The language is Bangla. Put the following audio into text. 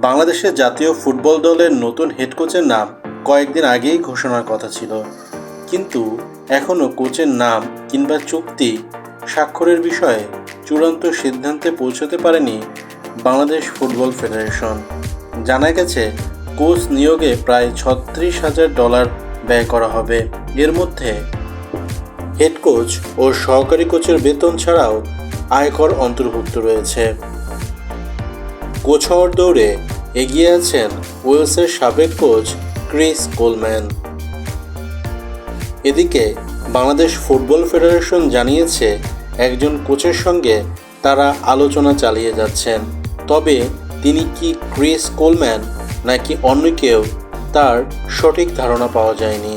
বাংলাদেশের জাতীয় ফুটবল দলের নতুন হেড কোচের নাম কয়েকদিন আগেই ঘোষণার কথা ছিল, কিন্তু এখনও কোচের নাম কিংবা চুক্তি স্বাক্ষরের বিষয়ে চূড়ান্ত সিদ্ধান্তে পৌঁছতে পারেনি বাংলাদেশ ফুটবল ফেডারেশন। জানা গেছে, কোচ নিয়োগে প্রায় $36,000 ব্যয় করা হবে। এর মধ্যে হেড কোচ ও সহকারী কোচের বেতন ছাড়াও আয়কর অন্তর্ভুক্ত রয়েছে। কোচ হওয়ার দৌড়ে এগিয়ে আছেন ওয়েলসের সাবেক কোচ ক্রিস কোলম্যান। এদিকে বাংলাদেশ ফুটবল ফেডারেশন জানিয়েছে, একজন কোচের সঙ্গে তারা আলোচনা চালিয়ে যাচ্ছেন, তবে তিনি কি ক্রিস কোলম্যান নাকি অন্য কেউ তার সঠিক ধারণা পাওয়া যায়নি।